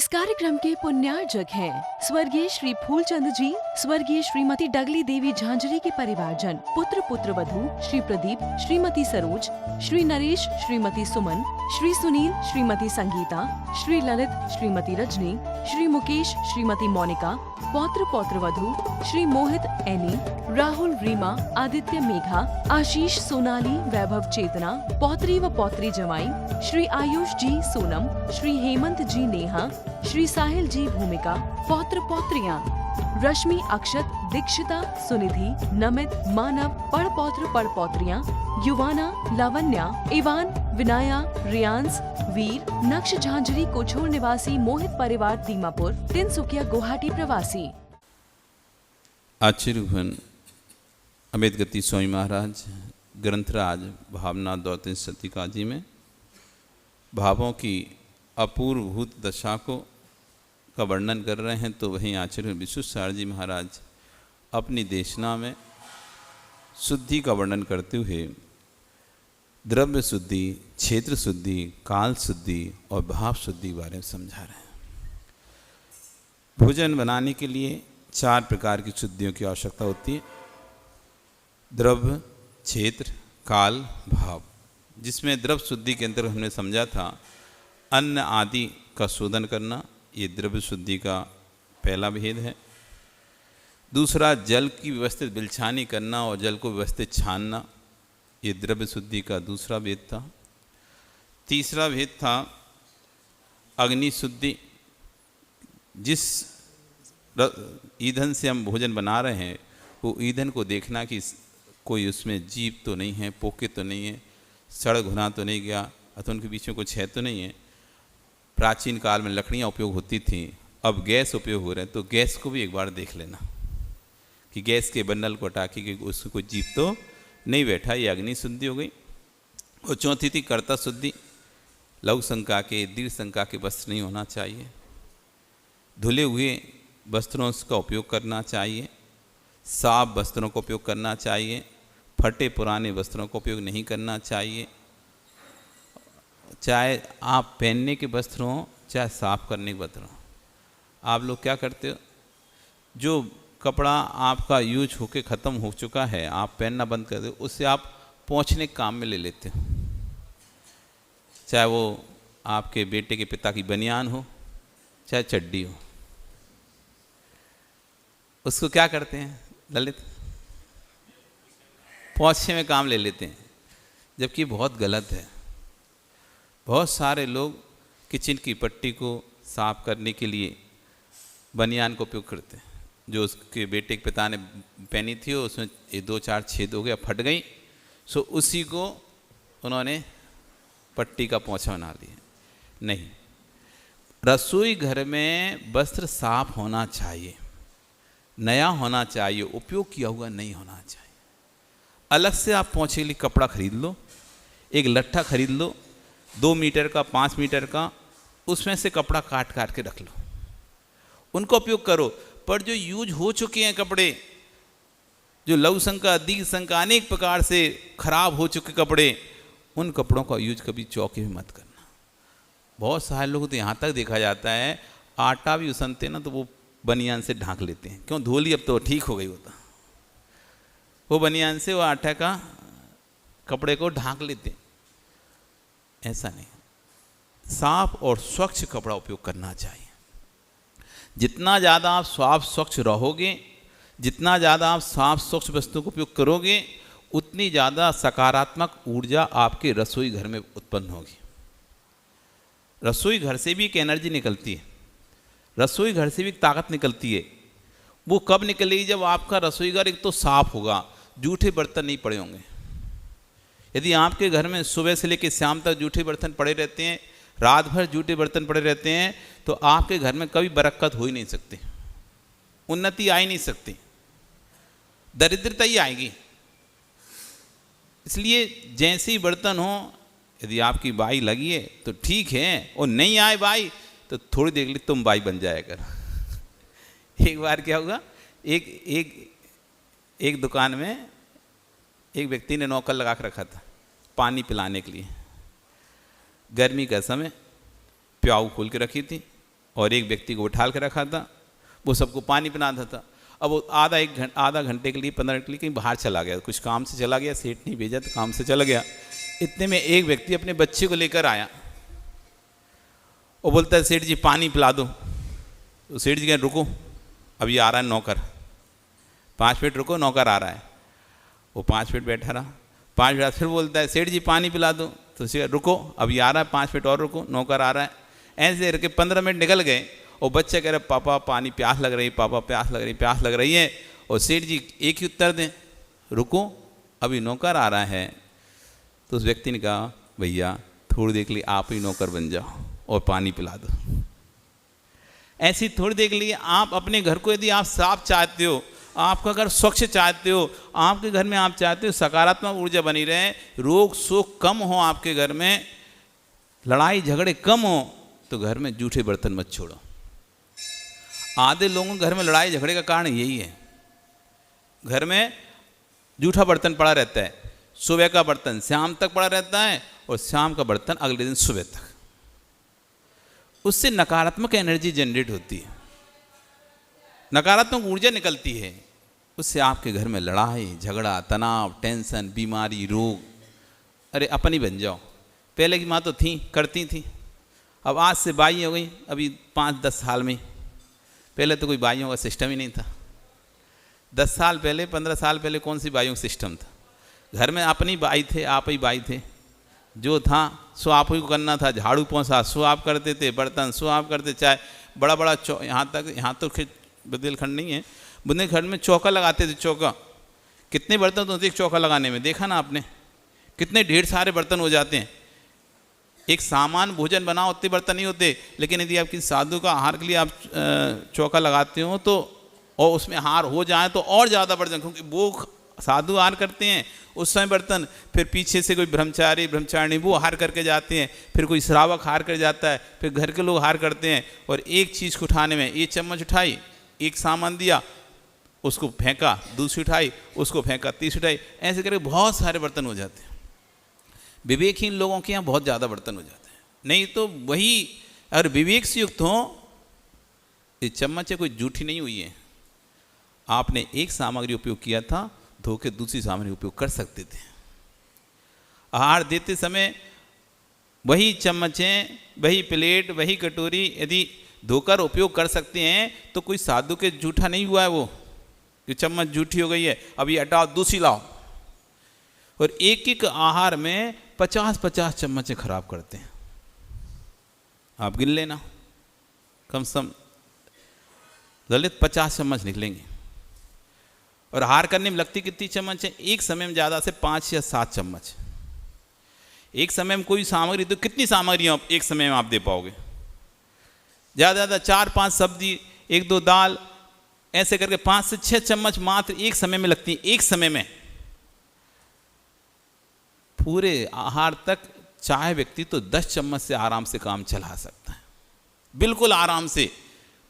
इस कार्यक्रम के पुण्यार्जक हैं स्वर्गीय श्री फूलचंद जी, स्वर्गीय श्रीमती डगली देवी झांझरी के परिवारजन, पुत्र पुत्र वधू श्री प्रदीप, श्रीमती सरोज, श्री नरेश, श्रीमती सुमन, श्री सुनील, श्रीमती संगीता, श्री ललित, श्रीमती रजनी, श्री मुकेश, श्रीमती मोनिका, पौत्र पौत्र वधू श्री मोहित, एनी, राहुल, रीमा, आदित्य, मेघा, आशीष, सोनाली, वैभव, चेतना, पौत्री व पौत्री जवाई श्री आयुष जी, सोनम, श्री हेमंत जी, नेहा, श्री साहिल जी, भूमिका, पौत्र पौत्रियां रश्मि, अक्षत, दीक्षिता, सुनिधि, नमित, मानव, पड़पौत्र पड़पौत्रियां युवाना, लावण्या, इवान, विनाया, रियांस, वीर, नक्श झांझरी, कोछोर निवासी, मोहित परिवार, दीमापुर, तिनसुकिया, गुवाहाटी प्रवासी। आचार्य अमित गति स्वामी महाराज ग्रंथराज भावना दौतिन शतिका जी में भावों की अपूर्वभूत दशा का वर्णन कर रहे हैं, तो वहीं आचार्य विश्वेश्वर जी महाराज अपनी देशना में शुद्धि का वर्णन करते हुए द्रव्य शुद्धि, क्षेत्र शुद्धि, काल शुद्धि और भाव शुद्धि के बारे में समझा रहे हैं। भोजन बनाने के लिए 4 प्रकार की शुद्धियों की आवश्यकता होती है: द्रव्य, क्षेत्र, काल, भाव। जिसमें द्रव्य शुद्धि के अंदर हमने समझा था अन्न आदि का शोधन करना, ये द्रव्य शुद्धि का पहला भेद है। दूसरा, जल की व्यवस्थित बिलछानी करना और जल को व्यवस्थित छानना, ये द्रव्य शुद्धि का दूसरा भेद था। तीसरा भेद था अग्नि शुद्धि। जिस ईंधन से हम भोजन बना रहे हैं वो ईंधन को देखना कि कोई उसमें जीव तो नहीं है, पोके तो नहीं है, सड़ घुना तो नहीं गया, अथवा उनके बीच में कुछ है तो नहीं है। प्राचीन काल में लकड़ियाँ उपयोग होती थी, अब गैस उपयोग हो रहे हैं, तो गैस को भी एक बार देख लेना कि गैस के बंडल को हटा के उसको कोई जीव तो नहीं बैठा। ये अग्नि शुद्धि हो गई। और चौथी थी कर्ता शुद्धि। लघु शंका के, दीर्घ शंका के वस्त्र नहीं होना चाहिए। धुले हुए वस्त्रों का उपयोग करना चाहिए। साफ वस्त्रों का उपयोग करना चाहिए। फटे पुराने वस्त्रों का उपयोग नहीं करना चाहिए। चाहे आप पहनने के वस्त्र हों, चाहे साफ करने के वस्त्र हों। आप लोग क्या करते हो, जो कपड़ा आपका यूज होके ख़त्म हो चुका है आप पहनना बंद कर दो, उससे आप पोंछने के काम में ले लेते हो। चाहे वो आपके बेटे के पिता की बनियान हो, चाहे चड्डी हो, उसको क्या करते हैं ललित, पोंछने में काम ले लेते हैं, जबकि बहुत गलत है। बहुत सारे लोग किचन की पट्टी को साफ करने के लिए बनियान का उपयोग करते हैं। जो उसके बेटे के पिता ने पहनी थी उसमें 2-4 छेद हो गया, फट गई, सो उसी को उन्होंने पट्टी का पोंछा बना लिया। नहीं, रसोई घर में वस्त्र साफ होना चाहिए, नया होना चाहिए, उपयोग किया हुआ नहीं होना चाहिए। अलग से आप पोंछे के लिए कपड़ा खरीद लो, एक लट्ठा खरीद लो 2 मीटर का, 5 मीटर का, उसमें से कपड़ा काट काट के रख लो, उनका उपयोग करो। पर जो यूज हो चुके हैं कपड़े, जो लघु शंका, दीर्घ शंका, अनेक प्रकार से खराब हो चुके कपड़े, उन कपड़ों का यूज कभी चौके में मत करना। बहुत सारे लोग तो यहाँ तक देखा जाता है आटा भी उसनते ना तो वो बनियान से ढांक लेते हैं। क्यों? धो ली, अब तो ठीक हो गई होता, वो बनियान से वो आटा का कपड़े को ढांक लेते हैं। ऐसा नहीं, साफ और स्वच्छ कपड़ा उपयोग करना चाहिए। जितना ज़्यादा आप साफ स्वच्छ रहोगे, जितना ज़्यादा आप साफ स्वच्छ वस्तुओं का उपयोग करोगे, उतनी ज़्यादा सकारात्मक ऊर्जा आपके रसोई घर में उत्पन्न होगी। रसोई घर से भी एक एनर्जी निकलती है, रसोई घर से भी एक ताकत निकलती है। वो कब निकलेगी? जब आपका रसोई घर एक तो साफ होगा, जूठे बर्तन नहीं पड़े होंगे। यदि आपके घर में सुबह से लेकर शाम तक जूठे बर्तन पड़े रहते हैं, रात भर जूठे बर्तन पड़े रहते हैं, तो आपके घर में कभी बरकत हो ही नहीं सकती, उन्नति आ ही नहीं सकती, दरिद्रता ही आएगी। इसलिए जैसे ही बर्तन हो, यदि आपकी बाई लगी है तो ठीक है, और नहीं आए बाई तो थोड़ी देर के लिए तुम बाई बन जाया कर। एक बार क्या हुआ, एक दुकान में एक व्यक्ति ने नौकर लगा कर रखा था पानी पिलाने के लिए। गर्मी का समय, प्याऊ खोल के रखी थी, और एक व्यक्ति को उठाल के रखा था, वो सबको पानी पिलाता था। अब वो आधा घंटे के लिए 15 मिनट के लिए कहीं बाहर चला गया, कुछ काम से चला गया, सेठ नहीं भेजा तो काम से चला गया। इतने में एक व्यक्ति अपने बच्चे को लेकर आया और बोलता है सेठ जी पानी पिला दो। तो सेठ जी कह रुको अभी आ रहा है नौकर, 5 मिनट रुको नौकर आ रहा है। वो 5 मिनट बैठा रहा, 5 मिनट फिर बोलता है सेठ जी पानी पिला दो। तो उसे रुको अभी आ रहा है, 5 मिनट और रुको नौकर आ रहा है। ऐसे करके 15 मिनट निकल गए और बच्चा कह रहा है पापा पानी प्यास लग रही, पापा प्यास लग रही, प्यास लग रही है। और सेठ जी एक ही उत्तर दें रुको अभी नौकर आ रहा है। तो उस व्यक्ति ने कहा भैया थोड़ी देर के लिए आप ही नौकर बन जाओ और पानी पिला दो। ऐसी थोड़ी देर के लिए आप अपने घर को यदि आप साफ चाहते हो, आपका घर स्वच्छ चाहते हो, आपके घर में आप चाहते हो सकारात्मक ऊर्जा बनी रहे, रोग शोक कम हो, आपके घर में लड़ाई झगड़े कम हो, तो घर में जूठे बर्तन मत छोड़ो। आधे लोगों के घर में लड़ाई झगड़े का कारण यही है, घर में जूठा बर्तन पड़ा रहता है। सुबह का बर्तन शाम तक पड़ा रहता है और शाम का बर्तन अगले दिन सुबह तक। उससे नकारात्मक एनर्जी जनरेट होती है, नकारात्मक ऊर्जा निकलती है। उससे आपके घर में लड़ाई झगड़ा तनाव टेंशन बीमारी रोग। अरे अपनी बन जाओ। पहले की माँ तो थी करती थी, अब आज से बाई हो गई अभी 5-10 साल में। पहले तो कोई बाइयों का सिस्टम ही नहीं था। 10 साल पहले 15 साल पहले कौन सी बाइयों का सिस्टम था? घर में अपनी बाई थे, आप ही बाई थे, जो था सो आप ही को करना था। झाड़ू पोंछा सो आप करते थे, बर्तन सो आप करते, चाहे बड़ा बड़ा यहाँ तो बुंदेलखंड नहीं है, बुंदेलखंड में चौका लगाते थे। चौका कितने बर्तन होते एक चौका लगाने में, देखा ना आपने? कितने ढेर सारे बर्तन हो जाते हैं। एक सामान भोजन बनाओ उतने बर्तन नहीं होते, लेकिन यदि आपकी साधु का आहार के लिए आप चौका लगाते हो तो और उसमें हार हो जाए तो और ज़्यादा बर्तन, क्योंकि वो साधु आहार करते हैं उस समय बर्तन, फिर पीछे से कोई ब्रह्मचारी वो हार करके जाते हैं, फिर कोई श्रावक हार कर जाता है, फिर घर के लोग हार करते हैं। और एक चीज़ को उठाने में एक चम्मच उठाई, एक सामान दिया, उसको फेंका, दूसरी उठाई, उसको फेंका, तीसरी उठाई, ऐसे करके बहुत सारे बर्तन हो जाते हैं। विवेकहीन लोगों के यहाँ बहुत ज़्यादा बर्तन हो जाते हैं। नहीं तो वही अगर विवेक से युक्त हो, ये चम्मच कोई जूठी नहीं हुई है, आपने एक सामग्री उपयोग किया था, धो के दूसरी सामग्री उपयोग कर सकते थे। आहार देते समय वही चम्मचें, वही प्लेट, वही कटोरी यदि धोकर उपयोग कर सकते हैं तो कोई साधु के जूठा नहीं हुआ है। वो जो चम्मच जूठी हो गई है, अब ये हटाओ दूसरी लाओ। और एक एक आहार में 50-50 चम्मचें खराब करते हैं। आप गिन लेना, कम से कम ललित 50 चम्मच निकलेंगे। और आहार करने में लगती कितनी चम्मच है? एक समय में ज़्यादा से 5 या 7 चम्मच। एक समय में कोई सामग्री, तो कितनी सामग्री आप एक समय में आप दे पाओगे? ज़्यादा ज़्यादा 4-5 सब्जी, 1-2 दाल, ऐसे करके 5 से 6 चम्मच मात्र एक समय में लगती है। एक समय में पूरे आहार तक चाहे व्यक्ति तो 10 चम्मच से आराम से काम चला सकता है, बिल्कुल आराम से।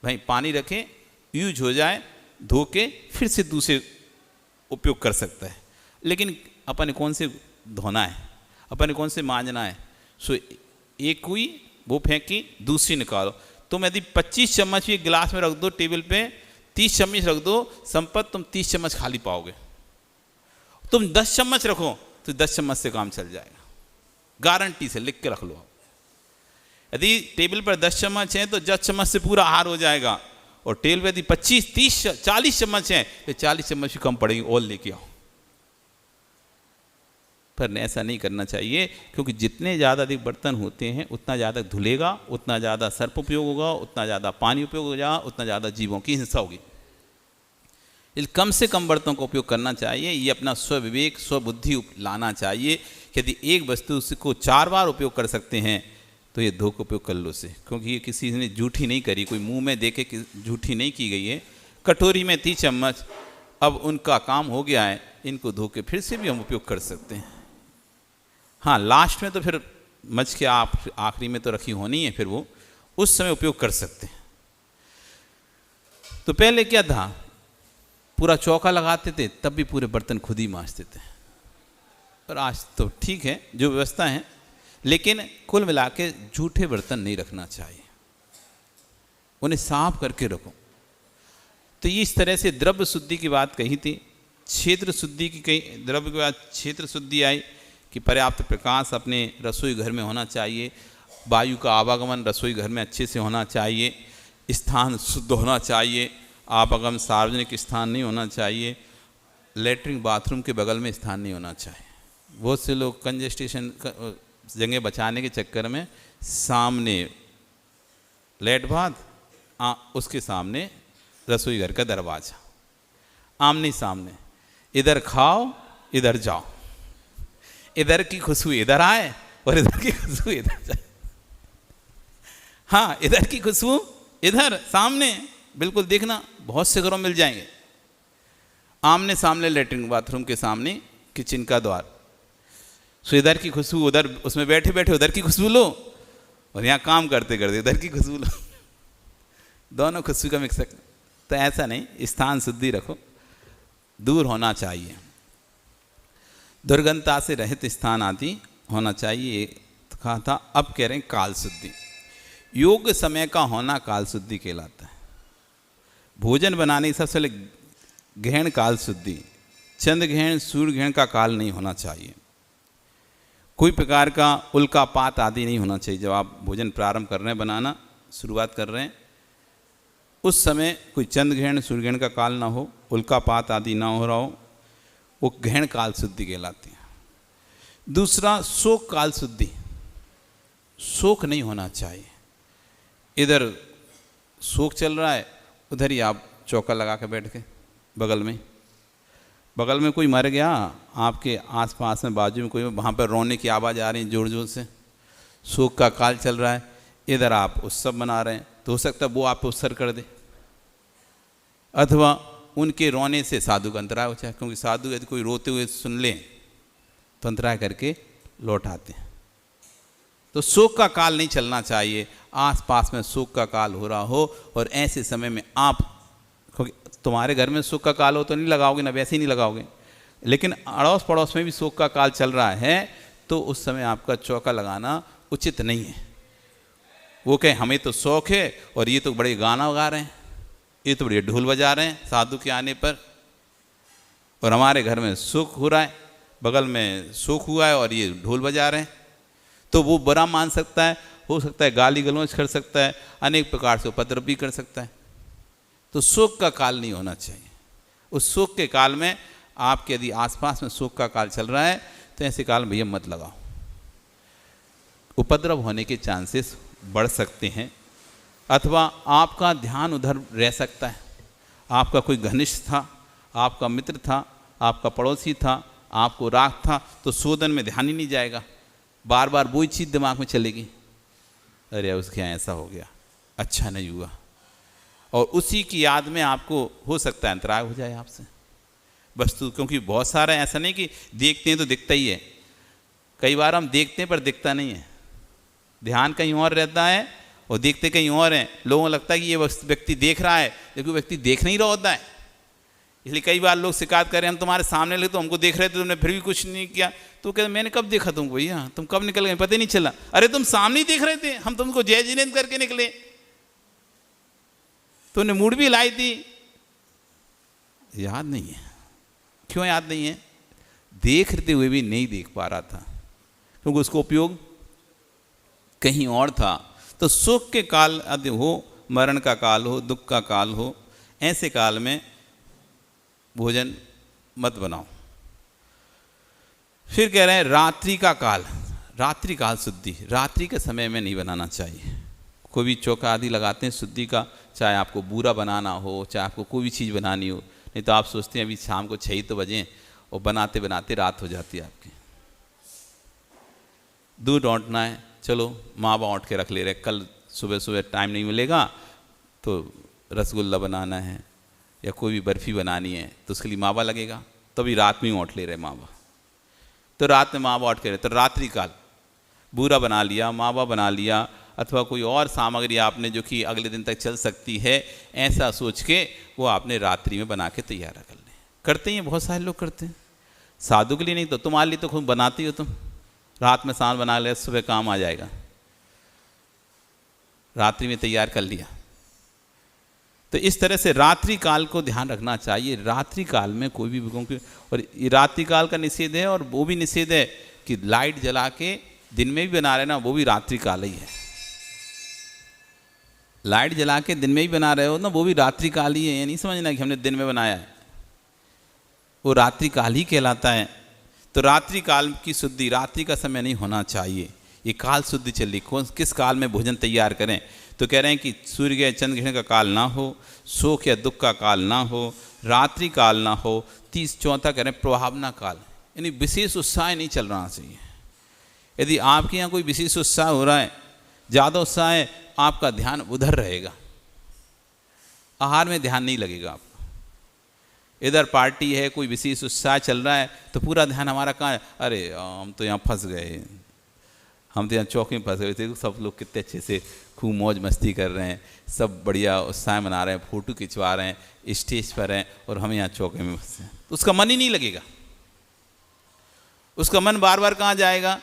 भाई पानी रखें, यूज हो जाए, धो के फिर से दूसरे उपयोग कर सकता है। लेकिन अपन कौन से धोना है, अपन कौन से मांजना है? सो एक हुई वो फेंकी, दूसरी निकालो। तुम यदि 25 चम्मच एक गिलास में रख दो, टेबल पे 30 चम्मच रख दो, संपत तुम 30 चम्मच खाली पाओगे। तुम 10 चम्मच रखो तो 10 चम्मच से काम चल जाएगा, गारंटी से, लिख के रख लो। यदि टेबल पर 10 चम्मच हैं तो 10 चम्मच से पूरा आहार हो जाएगा। और टेबल पर यदि 25, 30, 40 चम्मच हैं तो 40 चम्मच भी कम पड़ेगी, और लेके आओ। पर ऐसा नहीं करना चाहिए, क्योंकि जितने ज़्यादा अधिक बर्तन होते हैं उतना ज़्यादा धुलेगा, उतना ज़्यादा सर्प उपयोग होगा, उतना ज़्यादा पानी उपयोग हो जाएगा, उतना ज़्यादा जीवों की हिंसा होगी। इसलिए कम से कम बर्तनों का उपयोग करना चाहिए। ये अपना स्वविवेक स्वबुद्धि लाना चाहिए। यदि एक वस्तु को 4 बार उपयोग कर सकते हैं तो ये धो के उपयोग कर लो से, क्योंकि ये किसी ने जूठी नहीं करी, कोई मुंह में देके जूठी नहीं की गई है। कटोरी में 30 चम्मच, अब उनका काम हो गया है, इनको धो के फिर से भी हम उपयोग कर सकते हैं। हाँ, लास्ट में तो फिर मच के आप आखिरी में तो रखी होनी है, फिर वो उस समय उपयोग कर सकते हैं। तो पहले क्या था, पूरा चौका लगाते थे, तब भी पूरे बर्तन खुद ही मांजते थे। और आज तो ठीक है जो व्यवस्था है, लेकिन कुल मिला के जूठे बर्तन नहीं रखना चाहिए। उन्हें साफ करके रखो। तो ये इस तरह से द्रव्य शुद्धि की बात कही थी। क्षेत्र शुद्धि की कही, द्रव्य के बाद क्षेत्र शुद्धि आई कि पर्याप्त प्रकाश अपने रसोई घर में होना चाहिए, वायु का आवागमन रसोई घर में अच्छे से होना चाहिए, स्थान शुद्ध होना चाहिए, आवागमन सार्वजनिक स्थान नहीं होना चाहिए, लेटरिन बाथरूम के बगल में स्थान नहीं होना चाहिए। बहुत से लोग कंजेस्टेशन जगह बचाने के चक्कर में सामने लेट बाथ, उसके सामने रसोई घर का दरवाज़ा, आमने सामने, इधर खाओ इधर जाओ, इधर की खुशबू इधर आए और इधर की खुशबू इधर जाए। हाँ, इधर की खुशबू इधर सामने, बिल्कुल देखना, बहुत से घरों मिल जाएंगे। आमने सामने लेटरिन बाथरूम के सामने किचन का द्वार, सो इधर की खुशबू उधर, उसमें बैठे बैठे उधर की खुशबू लो और यहाँ काम करते करते इधर की खुशबू लो, दोनों खुशबू का मिक्स। तो ऐसा नहीं, स्थान शुद्धि रखो, दूर होना चाहिए, दुर्गंधता से रहित स्थान आदि होना चाहिए कहा था। अब कह रहे हैं काल शुद्धि। योग्य समय का होना काल शुद्धि कहलाता है। भोजन बनाने की सबसे पहले ग्रहण काल शुद्धि, चंद्र ग्रहण सूर्य ग्रहण का काल नहीं होना चाहिए, कोई प्रकार का उल्कापात आदि नहीं होना चाहिए। जब आप भोजन प्रारंभ कर रहे हैं, बनाना शुरुआत कर रहे हैं, उस समय कोई चंद्र ग्रहण सूर्य ग्रहण का काल ना हो, उल्कापात आदि ना हो रहा हो, वो ग्रहण काल शुद्धि कहलाती है। दूसरा शोक काल शुद्धि, शोक नहीं होना चाहिए। इधर शोक चल रहा है, उधर ही आप चौका लगा के बैठ के, बगल में कोई मर गया, आपके आसपास में बाजू में कोई, वहाँ पर रोने की आवाज़ आ रही है जोर जोर से, शोक का काल चल रहा है, इधर आप उत्सव मना रहे हैं, तो हो सकता है वो आप उत्सर कर दे, अथवा उनके रोने से साधु का अंतराय हो जाए, क्योंकि साधु यदि कोई रोते हुए सुन लें तो अंतराय करके लौट आते हैं। तो शोक का काल नहीं चलना चाहिए। आसपास में शोक का काल हो रहा हो और ऐसे समय में आप, क्योंकि तुम्हारे घर में शोक का काल हो तो नहीं लगाओगे ना, वैसे ही नहीं लगाओगे, लेकिन अड़ोस पड़ोस में भी शोक का काल चल रहा है तो उस समय आपका चौका लगाना उचित नहीं है। वो कहे हमें तो शौक है और ये तो बड़े गाना गा रहे हैं, ये तो बड़े ढोल बजा रहे हैं साधु के आने पर, और हमारे घर में सुख हो रहा है, बगल में सुख हुआ है और ये ढोल बजा रहे हैं, तो वो बुरा मान सकता है, हो सकता है गाली गलौज कर सकता है, अनेक प्रकार से उपद्रव भी कर सकता है। तो शोक का काल नहीं होना चाहिए। उस शोक के काल में आपके यदि आसपास में शोक का काल चल रहा है तो ऐसे काल में भैया मत लगाओ, उपद्रव होने के चांसेस बढ़ सकते हैं, अथवा आपका ध्यान उधर रह सकता है। आपका कोई घनिष्ठ था, आपका मित्र था, आपका पड़ोसी था, आपको राग था, तो शोधन में ध्यान ही नहीं जाएगा, बार बार वही चीज़ दिमाग में चलेगी, अरे उसके यहाँ ऐसा हो गया, अच्छा नहीं हुआ, और उसी की याद में आपको हो सकता है अंतराय हो जाए आपसे वस्तु। क्योंकि बहुत सारा ऐसा नहीं कि देखते हैं तो दिखता ही है, कई बार हम देखते हैं पर दिखता नहीं है, ध्यान कहीं और रहता है और देखते कहीं और हैं। लोगों को लगता है कि ये व्यक्ति देख रहा है, लेकिन व्यक्ति देख नहीं रहा होता है। इसलिए कई बार लोग शिकायत करें हम तुम्हारे सामने लगे तो हमको देख रहे थे, तुमने फिर भी कुछ नहीं किया, तो कहते मैंने कब देखा तुमको भैया, तुम कब निकल गए पता ही नहीं चला, अरे तुम सामने ही देख रहे थे, हम तुमको जय जिनेंद्र करके निकले, तुमने मूड भी लाई थी, याद नहीं है। क्यों याद नहीं है? देखते हुए भी नहीं देख पा रहा था, क्योंकि उसको उपयोग कहीं और था। तो सुख के काल आदि हो, मरण का काल हो, दुख का काल हो, ऐसे काल में भोजन मत बनाओ। फिर कह रहे हैं रात्रि का काल, रात्रि काल शुद्धि, रात्रि के समय में नहीं बनाना चाहिए। कोई भी चौका आदि लगाते हैं शुद्धि का, चाहे आपको बूरा बनाना हो, चाहे आपको कोई भी चीज़ बनानी हो, नहीं तो आप सोचते हैं अभी शाम को 6 तो बजे और बनाते बनाते रात हो जाती है आपकी। दूध औंटना है, चलो माँ बाप औंट के रख ले रहे, कल सुबह सुबह टाइम नहीं मिलेगा तो रसगुल्ला बनाना है या कोई भी बर्फ़ी बनानी है तो उसके लिए मावा लगेगा, तो अभी रात में ही औंट ले रहे मावा, तो रात में मावा औंट के रहे, तो रात्रि काल बूरा बना लिया, मावा बना लिया, अथवा कोई और सामग्री आपने जो कि अगले दिन तक चल सकती है, ऐसा सोच के वो आपने रात्रि में बना के तैयार कर लें। करते हैं, बहुत सारे लोग करते हैं, साधु के लिए नहीं तो तुम्हारे लिए तो खुद बनाती हो तुम, रात में सामान बना ले, सुबह काम आ जाएगा, रात्रि में तैयार कर लिया, तो इस तरह से रात्रि काल को ध्यान रखना चाहिए। रात्रि काल में कोई भी क्योंकि और ये रात्रि काल का निषेध है, और वो भी निषेध है कि लाइट जला के दिन में भी बना रहे ना, वो भी रात्रि काल ही है। लाइट जला के दिन में ही बना रहे हो ना, वो भी रात्रि काल ही है। ये नहीं समझना कि हमने दिन में बनाया है, वो रात्रि काल ही कहलाता है। तो रात्रि काल की शुद्धि, रात्रि का समय नहीं होना चाहिए। ये काल शुद्धि चल रही, कौन किस काल में भोजन तैयार करें, तो कह रहे हैं कि सूर्य या चंद्र ग्रहण का काल ना हो, शोक या दुख का काल ना हो, रात्रि काल ना हो। 34 कह रहे हैं प्रभावना काल, यानी विशेष उत्साह नहीं चल रहा चाहिए। यदि आपके यहाँ कोई विशेष उत्साह हो रहा है, ज़्यादा उत्साह है, आपका ध्यान उधर रहेगा, आहार में ध्यान नहीं लगेगा आपका। इधर पार्टी है, कोई विशेष उत्साह चल रहा है, तो पूरा ध्यान हमारा कहाँ है, अरे हम तो यहाँ फंस गए, हम तो यहाँ चौक में फंस गए थे। सब लोग कितने अच्छे से खूब मौज मस्ती कर रहे हैं, सब बढ़िया उत्साह मना रहे हैं, फ़ोटो खिंचवा रहे हैं, स्टेज पर हैं, और हम यहाँ चौके में फंसे हैं। तो उसका मन ही नहीं लगेगा, उसका मन बार बार कहाँ जाएगा,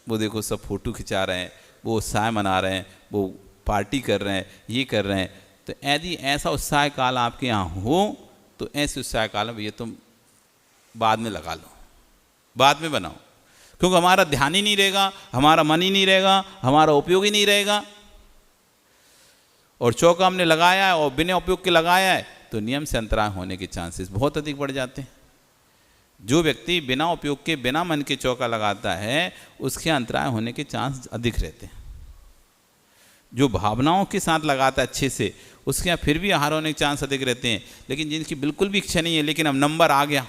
वो देखो सब फ़ोटो खिंचा रहे हैं, वो उत्साह मना रहे हैं, वो पार्टी कर रहे हैं, ये कर रहे हैं। तो यदि ऐसा उत्साह काल आपके यहाँ हो, तो ऐसे उत्साह काल में ये तुम बाद में लगा लो, बाद में बनाओ, क्योंकि हमारा ध्यान ही नहीं रहेगा, हमारा मन ही नहीं रहेगा, हमारा उपयोग ही नहीं रहेगा। और चौका हमने लगाया है और बिना उपयोग के लगाया है, तो नियम से अंतराय होने के चांसेस बहुत अधिक बढ़ जाते हैं। जो व्यक्ति बिना उपयोग के, बिना मन के चौका लगाता है, उसके अंतराय होने के चांस अधिक रहते हैं। जो भावनाओं के साथ लगाता है अच्छे से, उसके यहाँ फिर भी आहार होने के चांस अधिक रहते हैं। लेकिन जिनकी बिल्कुल भी इच्छा नहीं है, लेकिन अब नंबर आ गया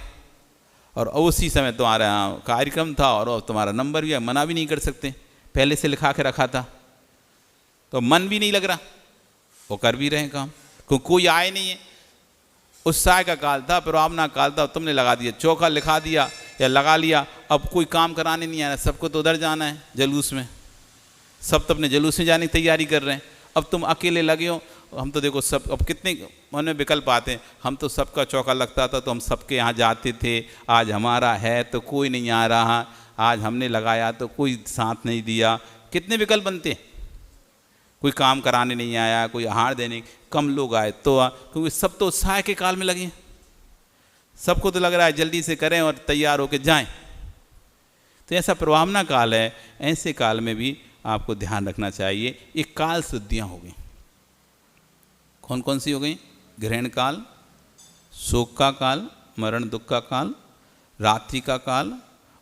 और उसी समय तुम्हारा कार्यक्रम था और अब तुम्हारा नंबर भी है, मना भी नहीं कर सकते, पहले से लिखा के रखा था, तो मन भी नहीं लग रहा, वो कर भी रहे काम, क्योंकि कोई आए नहीं है। उत्साह का काल था, प्रभावना काल था, तुमने लगा दिया, चौका लिखा दिया या लगा लिया, अब कोई काम कराने नहीं आना, सबको तो उधर जाना है जलूस में, सब तो अपने जलूस में जाने की तैयारी कर रहे हैं। अब तुम अकेले लगे हो, हम तो देखो सब, अब कितने मन में विकल्प आते हैं। हम तो सबका चौका लगता था तो हम सबके यहाँ जाते थे, आज हमारा है तो कोई नहीं आ रहा, आज हमने लगाया तो कोई साथ नहीं दिया, कितने विकल्प बनते हैं। कोई काम कराने नहीं आया, कोई आहार देने, कम लोग आए तो क्योंकि सब तो उत्साह के काल में लगे हैं, सबको तो लग रहा है जल्दी से करें और तैयार होकर जाएं। तो ऐसा प्रभावना काल है, ऐसे काल में भी आपको ध्यान रखना चाहिए। ये काल शुद्धियाँ हो गई, कौन कौन सी हो गई? ग्रहण काल, शोक का काल, मरण दुख का काल, रात्रि का काल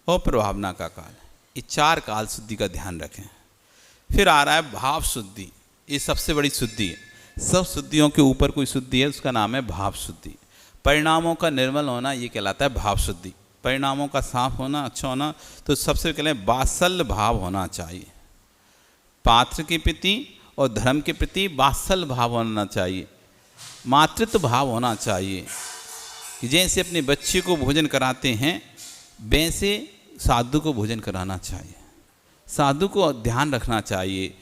और प्रभावना का काल। ये 4 काल शुद्धि का ध्यान रखें। फिर आ रहा है भाव शुद्धि, ये सबसे बड़ी शुद्धि है। सब शुद्धियों के ऊपर कोई शुद्धि है, उसका नाम है भाव शुद्धि। परिणामों का निर्मल होना ये कहलाता है भाव शुद्धि। परिणामों का साफ होना, अच्छा होना, तो सबसे पहले वात्सल्य भाव होना चाहिए। पात्र के प्रति और धर्म के प्रति वात्सल्य भाव होना चाहिए, मातृत्व भाव होना चाहिए। कि जैसे अपने बच्चे को भोजन कराते हैं, वैसे साधु को भोजन कराना चाहिए, साधु को ध्यान रखना चाहिए।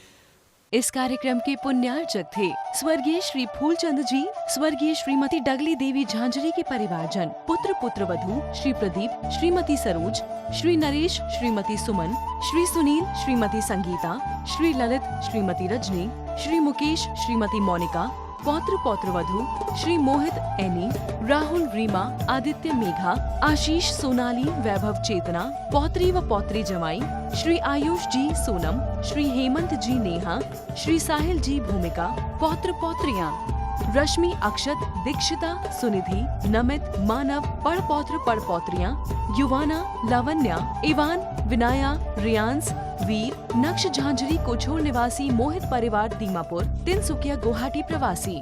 इस कार्यक्रम के पुण्यार्चक थे स्वर्गीय श्री फूलचंद जी, स्वर्गीय श्रीमती डगली देवी झांझरी के परिवारजन, पुत्र पुत्र वधू श्री प्रदीप, श्रीमती सरोज, श्री नरेश, श्रीमती सुमन, श्री सुनील, श्रीमती संगीता, श्री ललित, श्रीमती रजनी, श्री मुकेश, श्रीमती मोनिका, पौत्र पौत्र वधू श्री मोहित एनी, राहुल रीमा, आदित्य मेघा, आशीष सोनाली, वैभव चेतना, पौत्री व पौत्री जमाई, श्री आयुष जी सोनम, श्री हेमंत जी नेहा, श्री साहिल जी भूमिका, पौत्र पौत्रियां रश्मि, अक्षत, दीक्षिता, सुनिधि, नमित, मानव, पढ़पौत्र पढ़पौत्रियां, युवाना, लावण्या, इवान, विनाया, रियांस, वीर, नक्श झांझरी कोछोर निवासी मोहित परिवार दीमापुर, तिनसुकिया गुवाहाटी प्रवासी।